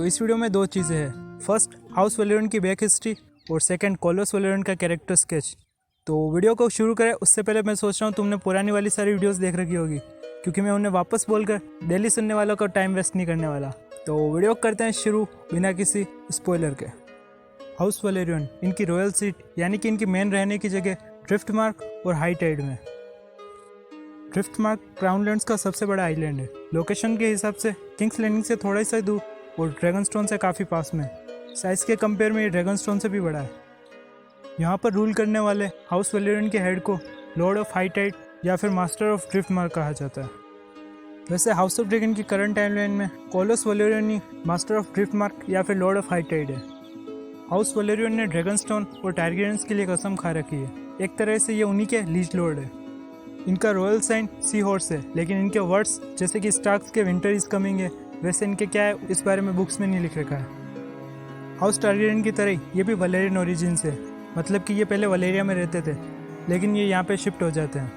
इस वीडियो में दो चीज़ें हैं। फर्स्ट हाउस वैलेरियन की बैक हिस्ट्री और सेकंड कोलोस वैलेरियन का कैरेक्टर स्केच। तो वीडियो को शुरू करें उससे पहले मैं सोच रहा हूँ तुमने पुरानी वाली सारी वीडियोस देख रखी होगी, क्योंकि मैं उन्हें वापस बोलकर डेली सुनने वालों को टाइम वेस्ट नहीं करने वाला। तो वीडियो करते हैं शुरू बिना किसी स्पॉइलर के। हाउस वैलेरियन इनकी रॉयल सीट यानी कि इनकी मेन रहने की जगह ड्रिफ्टमार्क और हाई टाइड में। ड्रिफ्टमार्क क्राउनलैंड्स का सबसे बड़ा आइलैंड है। लोकेशन के हिसाब से किंग्स लैंडिंग से थोड़ा सा दूर और ड्रैगनस्टोन से काफ़ी पास में। साइज़ के कंपेयर में ये ड्रैगनस्टोन से भी बड़ा है। यहाँ पर रूल करने वाले हाउस वैलेरियन के हेड को लॉर्ड ऑफ हाई टाइड या फिर मास्टर ऑफ ड्रिफ्टमार्क कहा जाता है। वैसे हाउस ऑफ ड्रैगन की करंट टाइमलाइन में कोलोस वैलेरियन ही मास्टर ऑफ ड्रिफ्टमार्क या फिर लॉर्ड ऑफ हाई टाइड है। हाउस वैलेरियन ने ड्रैगनस्टोन और टारगेरियंस के लिए कसम खा रखी है। एक तरह से ये उन्हीं के लीज लॉर्ड है। इनका रॉयल साइन सी हॉर्स है, लेकिन इनके वर्ड्स जैसे कि स्टार्क्स के विंटर इज कमिंग है, वैसे इनके क्या है इस बारे में बुक्स में नहीं लिख रखा है। हाउस टारगेरियन की तरह ये भी वैलेरियन ओरिजिन से, मतलब कि ये पहले वैलेरिया में रहते थे, लेकिन ये यहाँ पे शिफ्ट हो जाते हैं।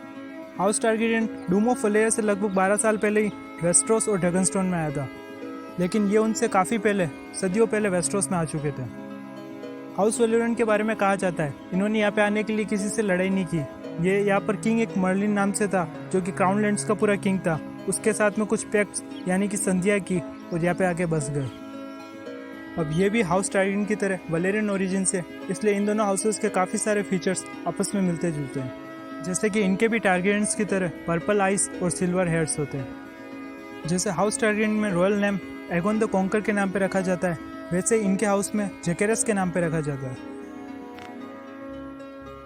हाउस टारगेरियन डूम ऑफ वैलेरिया से लगभग 12 साल पहले ही वेस्टरोस और ड्रैगनस्टोन में आया था, लेकिन ये उनसे काफ़ी पहले, सदियों पहले वेस्टरोस में आ चुके थे। हाउस वैलेरियन के बारे में कहा जाता है इन्होंने यहाँ पे आने के लिए किसी से लड़ाई नहीं की। ये यहाँ पर किंग एक मर्लिन नाम से था, जो कि क्राउनलैंड्स का पूरा किंग था। उसके साथ में कुछ पैक्ट्स यानी कि संधियाँ की और यहाँ पे आके बस गए। अब ये भी हाउस टारगेरियन की तरह वैलेरियन ओरिजिन से, इसलिए इन दोनों हाउसेस के काफ़ी सारे फीचर्स आपस में मिलते जुलते हैं। जैसे कि इनके भी टारगेरियंस की तरह पर्पल आइज और सिल्वर हेयर्स होते हैं। जैसे हाउस टारगेरियन में royal name Aegon the conquer के नाम पर रखा जाता है, वैसे इनके हाउस में जैकेरस के नाम पर रखा जाता है।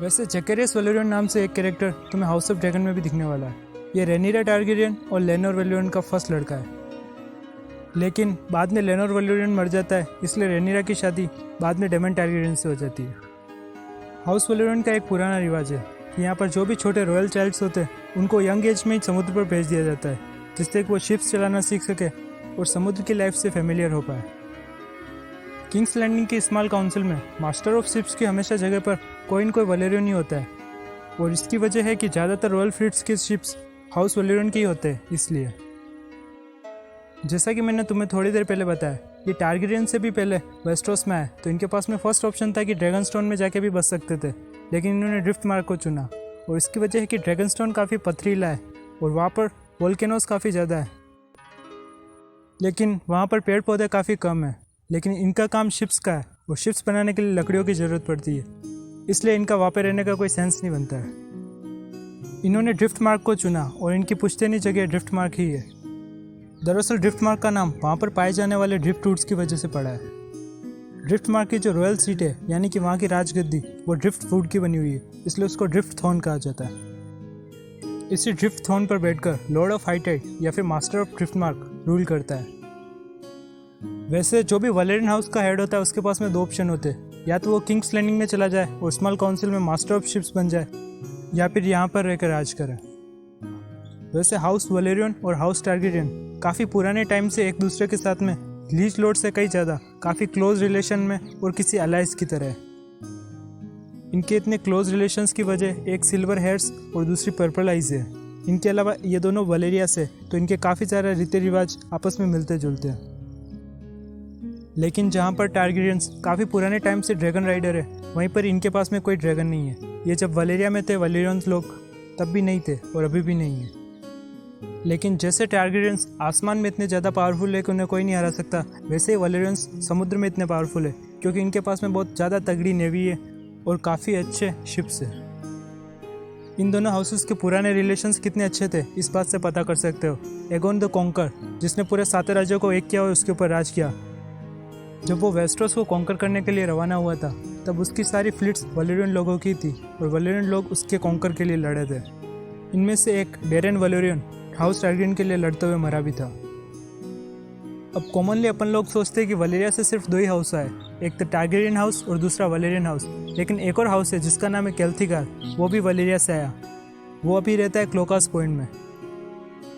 वैसे जैकेरस वैलेरियन नाम से एक कैरेक्टर तुम्हें हाउस ऑफ ड्रैगन में भी दिखने वाला है। ये रेनिरा टारगेरियन और लेनोर वैलेरियन का फर्स्ट लड़का है, लेकिन बाद में लेनोर वैलेरियन मर जाता है, इसलिए रेनिरा की शादी बाद में डेमन टारगेरियन से हो जाती है। हाउस वैलेरियन का एक पुराना रिवाज है कि यहाँ पर जो भी छोटे रॉयल चाइल्ड्स होते हैं उनको यंग एज में ही समुद्र पर भेज दिया जाता है, जिससे कि वो शिप्स चलाना सीख सके और समुद्र की लाइफ से फेमिलियर हो पाए। किंग्स लैंडिंग की स्मॉल काउंसिल में मास्टर ऑफ शिप्स की हमेशा जगह पर कोई न कोई वैलेरियन ही होता है, और इसकी वजह है कि ज़्यादातर रॉयल फ्लीट्स के शिप्स हाउस वैलेरियन के ही होते हैं। इसलिए जैसा कि मैंने तुम्हें थोड़ी देर पहले बताया, ये टारगेरियन से भी पहले वेस्टरोस में आए, तो इनके पास में फर्स्ट ऑप्शन था कि ड्रैगनस्टोन में जाके भी बस सकते थे, लेकिन इन्होंने ड्रिफ्टमार्क को चुना। और इसकी वजह है कि ड्रैगनस्टोन काफ़ी पथरीला है और वहाँ पर वोल्केनोस काफ़ी ज़्यादा है, लेकिन वहाँ पर पेड़ पौधे काफ़ी कम है। लेकिन इनका काम शिप्स का है और शिप्स बनाने के लिए लकड़ियों की ज़रूरत पड़ती है, इसलिए इनका वहाँ पे रहने का कोई सेंस नहीं बनता है। इन्होंने ड्रिफ्टमार्क को चुना और इनकी पुश्तैनी जगह ड्रिफ्टमार्क ही है। दरअसल ड्रिफ्टमार्क का नाम वहाँ पर पाए जाने वाले ड्रिफ्ट रूट्स की वजह से पड़ा है। ड्रिफ्टमार्क की जो रॉयल सीट है यानी कि वहाँ की राजगद्दी, वो ड्रिफ्ट वुड की बनी हुई है, इसलिए उसको ड्रिफ्ट थ्रोन कहा जाता है। इसी ड्रिफ्ट थ्रोन पर बैठकर लॉर्ड ऑफ हाई टाइड या फिर मास्टर ऑफ ड्रिफ्टमार्क रूल करता है। वैसे जो भी वैलेरियन हाउस का हेड होता है उसके पास में दो ऑप्शन होते हैं, या तो वो किंग्स लैंडिंग में चला जाए और स्मॉल काउंसिल में मास्टर ऑफ शिप्स बन जाए, या फिर यहाँ पर रहकर राज करे। वैसे हाउस वैलेरियन और हाउस टारगेरियन काफ़ी पुराने टाइम से एक दूसरे के साथ में लीज लॉर्ड से कई ज़्यादा काफ़ी क्लोज रिलेशन में और किसी अलाइज की तरह है। इनके इतने क्लोज रिलेशंस की वजह एक सिल्वर हेयर्स और दूसरी पर्पल आइज है। इनके अलावा ये दोनों वैलेरिया से, तो इनके काफ़ी सारे रीति रिवाज आपस में मिलते जुलते हैं। लेकिन जहाँ पर टारगेरियंस काफ़ी पुराने टाइम से ड्रैगन राइडर है, वहीं पर इनके पास में कोई ड्रैगन नहीं है। ये जब वैलेरिया में थे वैलेरियंस लोग तब भी नहीं थे और अभी भी नहीं है। लेकिन जैसे टारगेरियंस आसमान में इतने ज़्यादा पावरफुल है कि उन्हें कोई नहीं हरा सकता, वैसे ही वैलेरियंस समुद्र में इतने पावरफुल है क्योंकि इनके पास में बहुत ज़्यादा तगड़ी नेवी है और काफ़ी अच्छे शिप्स है। इन दोनों हाउसेस के पुराने रिलेशंस कितने अच्छे थे इस बात से पता कर सकते हो। एगोन द कॉन्कर, जिसने पूरे 7 राज्यों को एक किया और उसके ऊपर राज किया, जब वो वेस्टरोस को कॉन्कर करने के लिए रवाना हुआ था तब उसकी सारी फ्लीट्स वैलेरियन लोगों की थी और वैलेरियन लोग उसके कॉन्कर के लिए लड़े थे। इनमें से एक डेरेन वैलेरियन हाउस टारगेरियन के लिए लड़ते हुए मरा भी था। अब कॉमनली अपन लोग सोचते हैं कि वैलेरिया से सिर्फ 2 ही हाउस आए, एक तो टारगेरियन हाउस और दूसरा वैलेरियन हाउस, लेकिन एक और हाउस है जिसका नाम है केल्थिगार, वो भी वैलेरिया से आया। वो अभी रहता है क्लोकास पॉइंट में।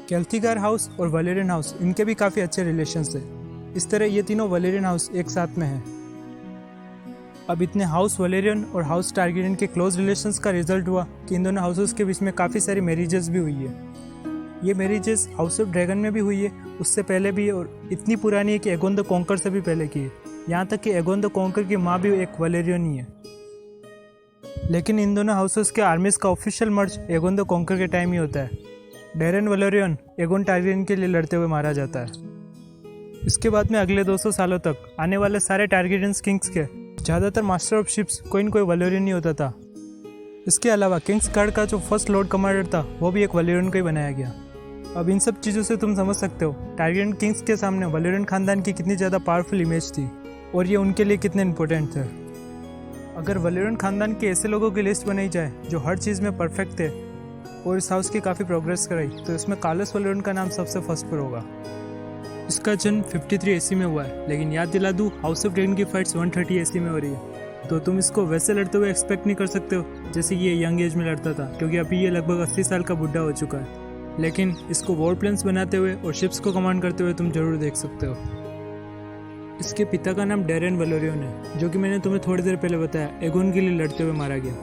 केल्थिगार हाउस और वैलेरियन हाउस इनके भी काफ़ी अच्छे रिलेशंस है, इस तरह ये तीनों वैलेरियन हाउस एक साथ में हैं। अब इतने हाउस वैलेरियन और हाउस टारगेरियन के क्लोज रिलेशंस का रिजल्ट हुआ कि इन दोनों हाउसेस के बीच में काफ़ी सारी मैरिजेस भी हुई है। ये मैरिजेस हाउस ऑफ ड्रैगन में भी हुई है, उससे पहले भी, और इतनी पुरानी है कि एगोन द कॉन्कर से भी पहले की है। यहाँ तक कि एगोन द कॉन्कर की माँ भी एक वलेरियन ही है। लेकिन इन दोनों हाउसेस के आर्मीज का official merge Aegon the conquer के टाइम ही होता है। डेरेन वलेरियन एगोन टारगेरियन के लिए लड़ते हुए मारा जाता है। इसके बाद में अगले 200 सालों तक आने वाले सारे टारगेरियंस किंग्स के ज़्यादातर मास्टर ऑफ शिप्स कोई न कोई वलेरियन ही होता था। इसके अलावा किंग्स गार्ड का जो फर्स्ट लॉर्ड कमांडर था वो भी एक वलेरियन का ही बनाया गया। अब इन सब चीज़ों से तुम समझ सकते हो टारगेरियन किंग्स के सामने वलेरियन खानदान की कितनी ज़्यादा पावरफुल इमेज थी और ये उनके लिए कितने इंपॉर्टेंट थे। अगर वलेरियन खानदान के ऐसे लोगों की लिस्ट बनाई जाए जो हर चीज़ में परफेक्ट थे और इस हाउस की काफ़ी प्रोग्रेस कराई, तो इसमें कार्लोस वलेरियन का नाम सबसे फर्स्ट पर होगा। इसका जन्म 53 एसी में हुआ है, लेकिन याद दिला दूँ हाउस ऑफ ड्रैगन की फाइट्स 130 एसी में हो रही है, तो तुम इसको वैसे लड़ते हुए एक्सपेक्ट नहीं कर सकते हो जैसे ये यंग एज में लड़ता था, क्योंकि अभी ये लगभग 80 साल का बुढ़ा हो चुका है। लेकिन इसको वॉर प्लेन्स बनाते हुए और शिप्स को कमांड करते हुए तुम जरूर देख सकते हो। इसके पिता का नाम डेरेन वलेरियन है, जो कि मैंने तुम्हें थोड़ी देर पहले बताया एगोन के लिए लड़ते हुए मारा गया।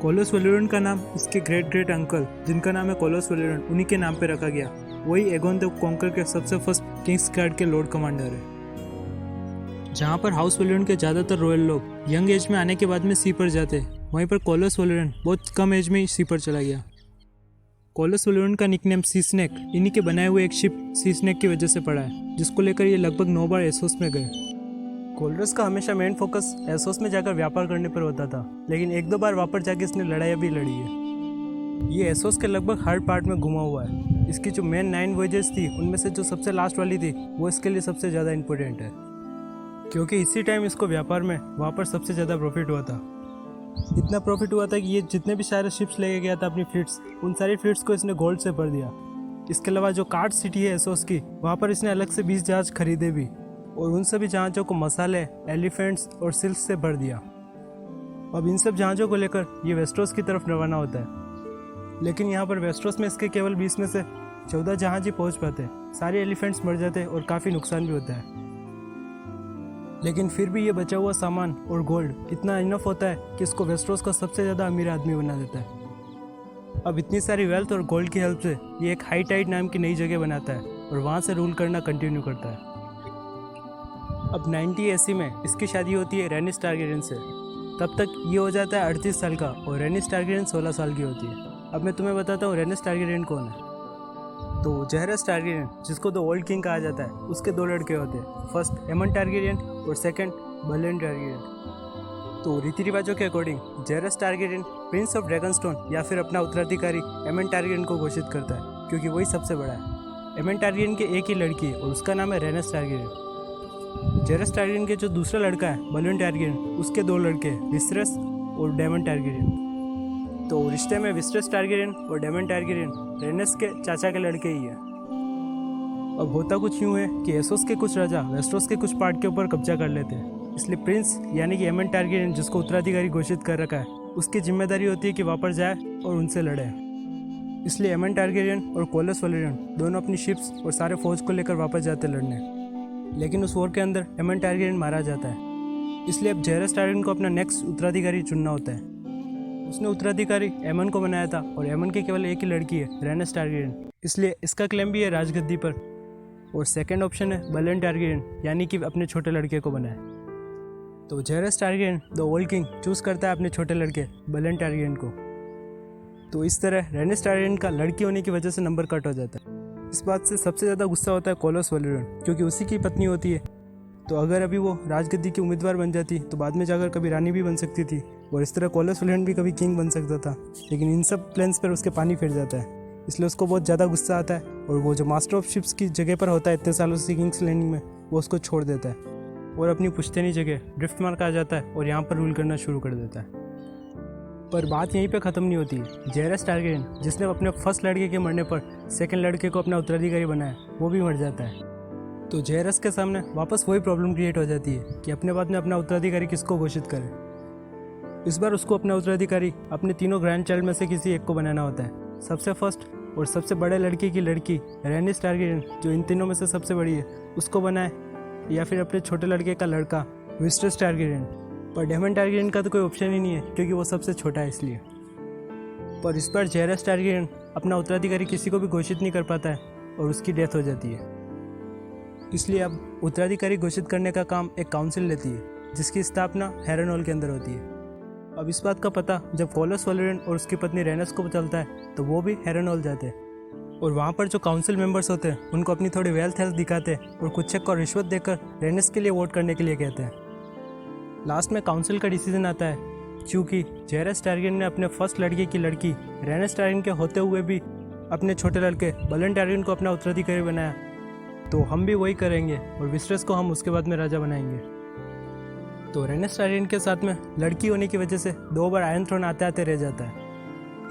कोलोस वलेरियन का नाम इसके ग्रेट ग्रेट अंकल, जिनका नाम है कोलोस वलेरियन, उन्हीं के नाम पे रखा गया। वही एगोन द कॉन्कर के सबसे फर्स्ट किंग्स गार्ड के लॉर्ड कमांडर है। जहाँ पर हाउस वलेरियन के ज़्यादातर रॉयल लोग यंग एज में आने के बाद में सी पर जाते, वहीं पर कोलोस वलेरियन बहुत कम एज में ही सी पर चला गया। कोलोस वलेरियन का निकनेम सी स्नेक इन्हीं के बनाए हुए एक शिप सी स्नेक की वजह से पड़ा है, जिसको लेकर ये लगभग 9 बार एसोस में गए। कोलरस का हमेशा मेन फोकस एसोस में जाकर व्यापार करने पर होता था, लेकिन 1-2 बार वापस जाके इसने लड़ाइयाँ भी लड़ी है। ये एसोस के लगभग हर पार्ट में घुमा हुआ है। इसकी जो मेन 9 वॉयजेस थी उनमें से जो सबसे लास्ट वाली थी वो इसके लिए सबसे ज़्यादा इम्पोर्टेंट है, क्योंकि इसी टाइम इसको व्यापार में वहाँ पर सबसे ज़्यादा प्रॉफिट हुआ था। इतना प्रॉफिट हुआ था कि ये जितने भी सारे शिप्स लेके गया था अपनी फ्लीट्स, उन सारी फ्लीट्स को इसने गोल्ड से भर दिया। इसके अलावा जो कार्ड सिटी है एसोस की, वहाँ पर इसने अलग से 20 जहाज खरीदे भी, और उन सभी जहाज़ों को मसाले, एलिफेंट्स और सिल्क से भर दिया। अब इन सब जहाज़ों को लेकर ये वेस्टरोस की तरफ रवाना होता है, लेकिन यहाँ पर वेस्टरोस में इसके केवल 20 में से 14 जहाज ही पहुँच पाते। सारे एलिफेंट्स मर जाते और काफ़ी नुकसान भी होता है। लेकिन फिर भी ये बचा हुआ सामान और गोल्ड इतना इनफ होता है कि इसको वेस्टरोस का सबसे ज़्यादा अमीर आदमी बना देता है। अब इतनी सारी वेल्थ और गोल्ड की हेल्प से ये एक हाई टाइड नाम की नई जगह बनाता है और वहाँ से रूल करना कंटिन्यू करता है। अब 90 एसी में इसकी शादी होती है रेनिस टारगेरियन से। तब तक ये हो जाता है 38 साल का और रेनिस टारगेरियन 16 साल की होती है। अब मैं तुम्हें बताता हूँ रेनिस टारगेरियन कौन है। तो जेहरस टारगेरियन, जिसको द ओल्ड किंग कहा जाता है, उसके 2 लड़के होते हैं, फर्स्ट एमन टारगेरियन और सेकंड बलेन टारगेरियन। तो रीति रिवाजों के according जेहरस Targaryen Prince of Dragonstone या फिर अपना उत्तराधिकारी एमन टारगेरियन को घोषित करता है, क्योंकि वही सबसे बड़ा है। एमन टारगेरियन की एक ही लड़की है और उसका नाम है रेनिस टारगेरियन। जेहरस टारगेरियन के जो दूसरा लड़का है बलेन टारगेरियन, उसके 2 लड़के हैं, विसरस और डेमन टारगेरियन। तो रिश्ते में विसरस टारगेरियन और डेमन टारगेरियन रेनिस के चाचा के लड़के ही है। अब होता कुछ यूँ है कि एसोस के कुछ राजा वेस्टरोस के कुछ पार्ट के ऊपर कब्जा कर लेते हैं, इसलिए प्रिंस यानी कि एमन टारगेरियन, जिसको उत्तराधिकारी घोषित कर रखा है, उसकी जिम्मेदारी होती है कि वापस जाए और उनसे लड़े। इसलिए एमन टारगेरियन और कोलोस वलेरियन दोनों अपनी शिप्स और सारे फौज को लेकर वापस जाते लड़ने, लेकिन उस वॉर के अंदर एमन टारगेरियन मारा जाता है। इसलिए अब जेहरस टारगेरियन को अपना नेक्स्ट उत्तराधिकारी चुनना होता है। उसने उत्तराधिकारी एमन को बनाया था और एमन की केवल एक ही लड़की है, रेनिस टारगेरियन, इसलिए इसका क्लेम भी है राजगद्दी पर। और सेकंड ऑप्शन है बलेन टारगेरियन, यानी कि अपने छोटे लड़के को बनाए। तो Jaehaerys Targaryen the old king choose करता है अपने छोटे लड़के बलेन टारगेरियन को। तो इस तरह रेनिस टारगेरियन का लड़की होने की वजह से नंबर कट हो जाता है। इस बात से सबसे ज़्यादा गुस्सा होता है कोलोस वलेरियन, क्योंकि उसी की पत्नी होती है। तो अगर अभी वो राजगद्दी की उम्मीदवार बन जाती तो बाद में जाकर कभी रानी भी बन सकती थी, और इस तरह कोलोस वलेरियन भी कभी किंग बन सकता था। लेकिन इन सब प्लान्स पर उसके पानी फिर जाता है, इसलिए उसको बहुत ज़्यादा गुस्सा आता है, और वो जो मास्टर ऑफ शिप्स की जगह पर होता है इतने सालों से किंग्स लैंडिंग में, वो उसको छोड़ देता है और अपनी पुश्तैनी जगह ड्रिफ्टमार्क आ जाता है और यहाँ पर रूल करना शुरू कर देता है। पर बात यहीं पे ख़त्म नहीं होती। जेहरस टारगेरियन, जिसने अपने फर्स्ट लड़के के मरने पर सेकंड लड़के को अपना उत्तराधिकारी बनाया, वो भी मर जाता है। तो जेहरस के सामने वापस वही प्रॉब्लम क्रिएट हो जाती है कि अपने बाद में अपना उत्तराधिकारी किसको घोषित करे। इस बार उसको अपना उत्तराधिकारी अपने तीनों ग्रैंड चाइल्ड में से किसी एक को बनाना होता है। सबसे फर्स्ट और सबसे बड़े लड़के की लड़की रेनिस टारगेरियन, जो इन तीनों में से सबसे बड़ी है, उसको बनाए, या फिर अपने छोटे लड़के का लड़का विसरस टारगेरियन। पर डेमन टारगेरियन का तो कोई ऑप्शन ही नहीं है, क्योंकि वो सबसे छोटा है। इसलिए पर इस बार जेरास टारगेरियन अपना उत्तराधिकारी किसी को भी घोषित नहीं कर पाता है और उसकी डेथ हो जाती है। इसलिए अब उत्तराधिकारी घोषित करने का काम एक काउंसिल लेती है जिसकी स्थापना हैरनोल के अंदर होती है। अब इस बात का पता जब कोलस वैलेरियन और उसकी पत्नी रेनस को चलता है तो वो भी हैरनोल जाते हैं और वहाँ पर जो काउंसिल मेंबर्स होते हैं उनको अपनी थोड़ी वेल्थ हेल्थ दिखाते हैं और कुछ चेक को रिश्वत देकर रेनस के लिए वोट करने के लिए कहते हैं। लास्ट में काउंसिल का डिसीजन आता है क्योंकि जेरास टारगेरियन ने अपने फर्स्ट लड़के की लड़की रेनस टारगेरियन के होते हुए भी अपने छोटे लड़के बलन टारगेरियन को अपना उत्तराधिकारी बनाया, तो हम भी वही करेंगे और विसरस को हम उसके बाद में राजा बनाएंगे। तो रेनस टारगेरियन के साथ में लड़की होने की वजह से 2 बार आयरन थ्रोन आते आते रह जाता है,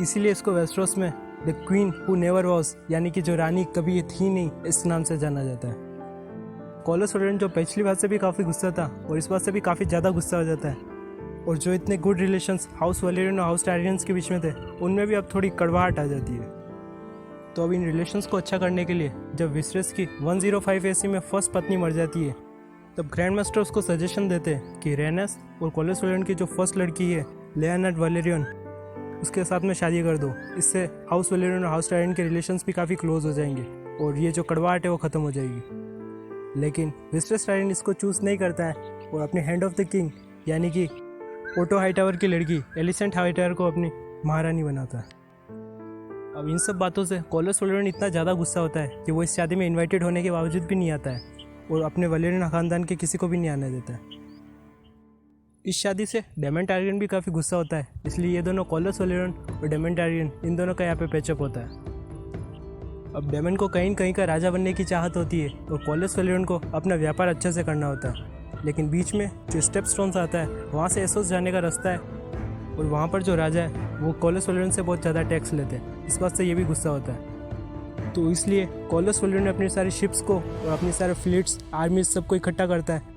इसीलिए इसको वेस्टरोस में the queen who never was यानी कि जो रानी कभी थी नहीं इस नाम से जाना जाता है। कोलस वैलेरियन जो पिछली बात से भी काफ़ी गुस्सा था और इस बात से भी काफ़ी ज़्यादा गुस्सा हो जाता है और जो इतने गुड रिलेशंस हाउस वैलेरियन और हाउस टारगेरियंस के बीच में थे उनमें भी अब थोड़ी कड़वाहट आ जाती है। तो अब इन रिलेशंस को अच्छा करने के लिए जब विसरस की 105 AC में फर्स्ट पत्नी मर जाती है तब ग्रैंड मास्टर उसको सजेशन देते हैं कि रेनस और कोलस वैलेरियन की जो फर्स्ट लड़की है लेओनार्ड वैलेरियन उसके साथ में शादी कर दो। इससे हाउस वैलेरियन और हाउस टारगेरियन के रिलेशंस भी काफ़ी क्लोज हो जाएंगे और ये जो कड़वाहट है वो ख़त्म हो जाएगी। लेकिन विसरस टारगेरियन इसको चूज़ नहीं करता है और अपने हैंड ऑफ द किंग यानी कि ओटो हाईटावर की लड़की एलिसेंट हाईटावर को अपनी महारानी बनाता है। अब इन सब बातों से कोलस वैलेरियन इतना ज़्यादा गुस्सा होता है कि वो इस शादी में इनवाइटेड होने के बावजूद भी नहीं आता है और अपने वैलेरियन खानदान के किसी को भी नहीं आने देता है। इस शादी से डेमन टारगेरियन भी काफ़ी गुस्सा होता है, इसलिए ये दोनों कोलस वैलेरियन और डेमन टारगेरियन इन दोनों का यहाँ पे पैचअप होता है। अब डेमन को कहीं कहीं का राजा बनने की चाहत होती है और कोलस वैलेरियन को अपना व्यापार अच्छे से करना होता है, लेकिन बीच में जो स्टेप स्टोन्स आता है वहाँ से एसोस जाने का रास्ता है और वहाँ पर जो राजा है वो कोलस वैलेरियन से बहुत ज़्यादा टैक्स लेते हैं। इस बात से ये भी गुस्सा होता है। तो इसलिए कोलस वैलेरियन अपनी सारी शिप्स को और अपनी सारे फ्लीट्स आर्मीज सबको इकट्ठा करता है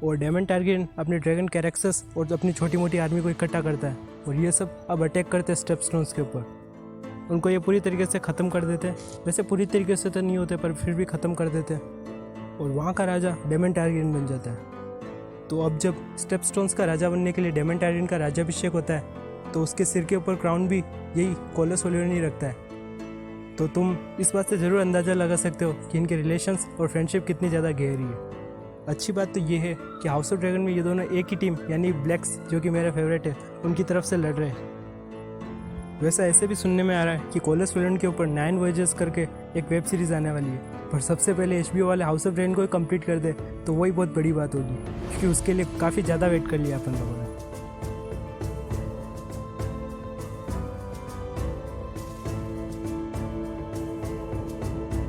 और डेमन टारगेरियन अपने ड्रैगन कैरेक्सस और अपनी छोटी मोटी आर्मी को इकट्ठा करता है और ये सब अब अटैक करते हैं स्टेप स्टोन्स के ऊपर। उनको ये पूरी तरीके से ख़त्म कर देते हैं, वैसे पूरी तरीके से तो नहीं होते पर फिर भी ख़त्म कर देते हैं और वहाँ का राजा डेमन टारगेरियन बन जाता है। तो अब जब स्टेप स्टोन्स का राजा बनने के लिए डेमन टारगेरियन का राज्याभिषेक होता है तो उसके सिर के ऊपर क्राउन भी यही कोलस वैलेरियन ही रखता है। तो तुम इस बात से ज़रूर अंदाज़ा लगा सकते हो कि इनके रिलेशंस और फ्रेंडशिप कितनी ज़्यादा गहरी है। अच्छी बात तो ये है कि हाउस ऑफ ड्रैगन में ये दोनों एक ही टीम यानी ब्लैक्स जो कि मेरा फेवरेट है उनकी तरफ से लड़ रहे हैं। वैसा ऐसे भी सुनने में आ रहा है कि कोलस वैलेरियन के ऊपर 9 वॉयजेस करके एक वेब सीरीज़ आने वाली है, पर सबसे पहले HBO वाले हाउस ऑफ ड्रैगन को ही कंप्लीट कर दे तो वही बहुत बड़ी बात होगी क्योंकि उसके लिए काफ़ी ज़्यादा वेट कर लिया अपन लोगों ने।